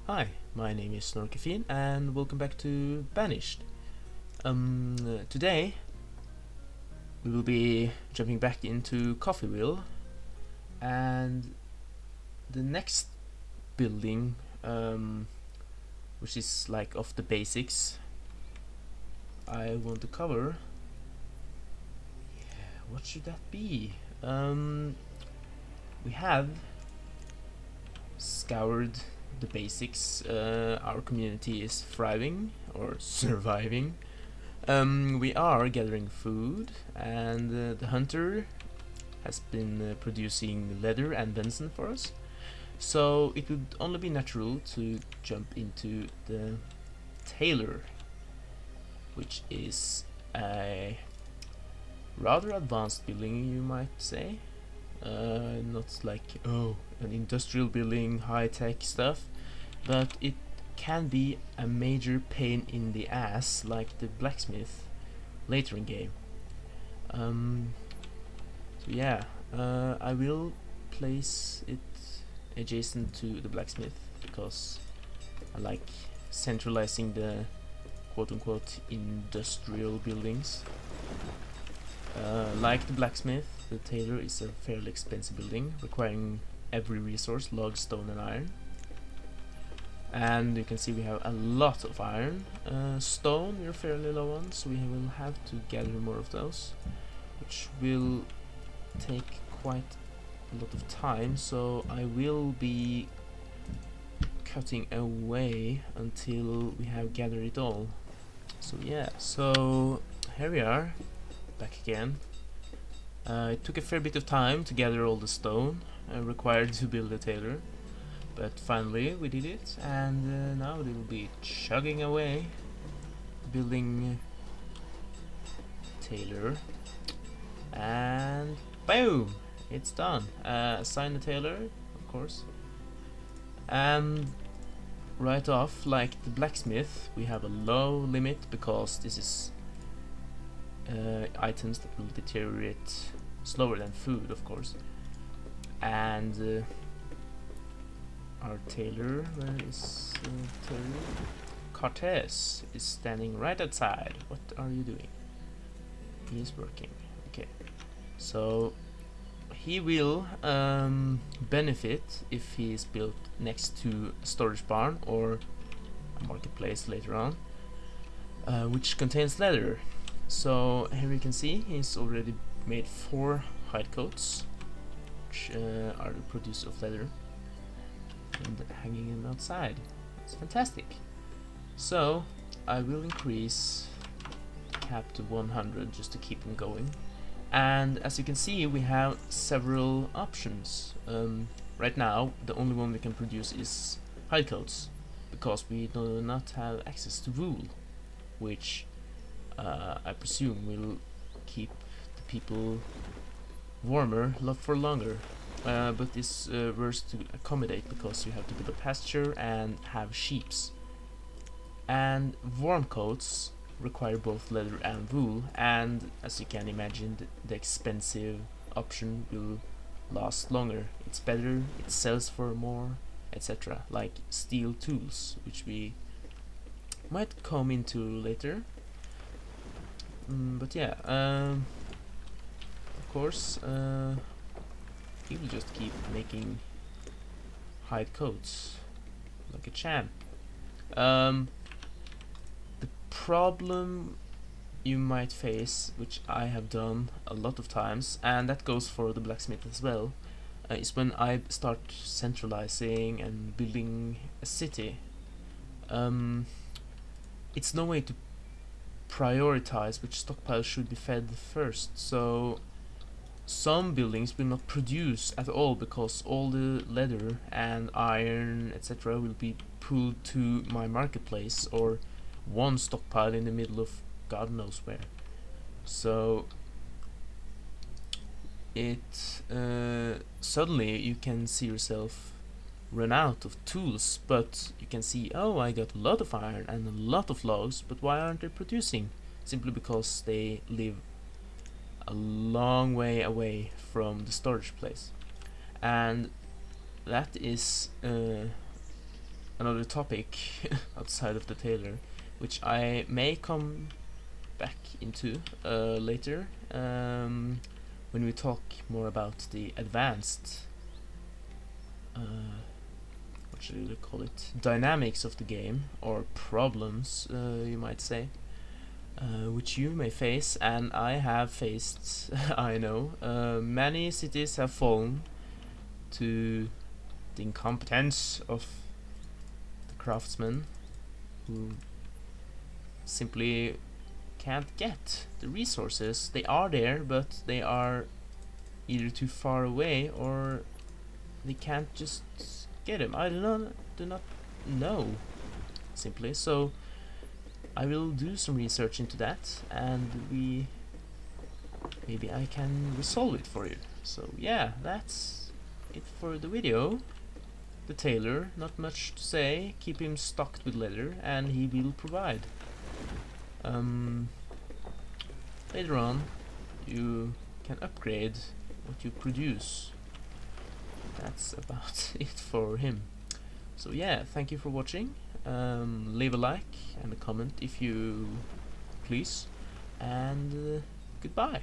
Hi, my name is Snorkefin and welcome back to Banished. Today we will be jumping back into Coffeeville, and the next building, which is like of the basics I want to cover. Yeah, what should that be? We have scoured the basics. Our community is thriving or surviving. We are gathering food, and the hunter has been producing leather and venison for us. So it would only be natural to jump into the Tailor, which is a rather advanced building, you might say. Not like, an industrial building, high-tech stuff, but it can be a major pain in the ass, like the blacksmith later in game. So yeah, I will place it adjacent to the blacksmith because I like centralizing the quote-unquote industrial buildings. Like the blacksmith, the tailor is a fairly expensive building, requiring every resource: log, stone and iron. And you can see we have a lot of iron. Stone we're fairly low on, so we will have to gather more of those, which will take quite a lot of time, so I will be cutting away until we have gathered it all. So yeah, so here we are, back again. It took a fair bit of time to gather all the stone required to build a tailor, but finally we did it, and now we will be chugging away, building tailor, and boom! It's done. Assign the tailor, of course, and right off, like the blacksmith, we have a low limit because this is items that will deteriorate slower than food, of course. And our tailor, where is tailor? Cortez is standing right outside. What are you doing? He is working. Okay, so he will benefit if he is built next to a storage barn or a marketplace later on, which contains leather. So here you can see he's already made 4 hide coats, which are the producer of leather, and hanging them outside. It's fantastic. So I will increase cap to 100 just to keep them going. And as you can see, we have several options. Right now the only one we can produce is hide coats, because we do not have access to wool, which I presume will keep the people warmer for longer. But this works to accommodate, because you have to build a pasture and have sheeps. And warm coats require both leather and wool, and as you can imagine, the expensive option will last longer. It's better, it sells for more, etc. Like steel tools, which we might come into later. But yeah, of course, he will just keep making hide coats like a champ. The problem you might face, which I have done a lot of times, and that goes for the blacksmith as well, is when I start centralizing and building a city. It's no way to prioritize which stockpile should be fed first, so some buildings will not produce at all because all the leather and iron, etc., will be pulled to my marketplace or one stockpile in the middle of God knows where. So it suddenly you can see yourself run out of tools, but you can see, oh, I got a lot of iron and a lot of logs, but why aren't they producing? Simply because they live a long way away from the storage place, and that is another topic outside of the tailor, which I may come back into later, when we talk more about the advanced, what should we call it, dynamics of the game, or problems, you might say, which you may face, and I have faced. I know many cities have fallen to the incompetence of the craftsmen, who simply can't get the resources. They are there, but they are either too far away, or they can't just get them. I do not know, simply. So I will do some research into that, and maybe I can resolve it for you. So yeah, that's it for the video. The tailor, not much to say. Keep him stocked with leather, and he will provide. Later on, you can upgrade what you produce. That's about it for him. So yeah, thank you for watching. Leave a like and a comment if you please, and goodbye.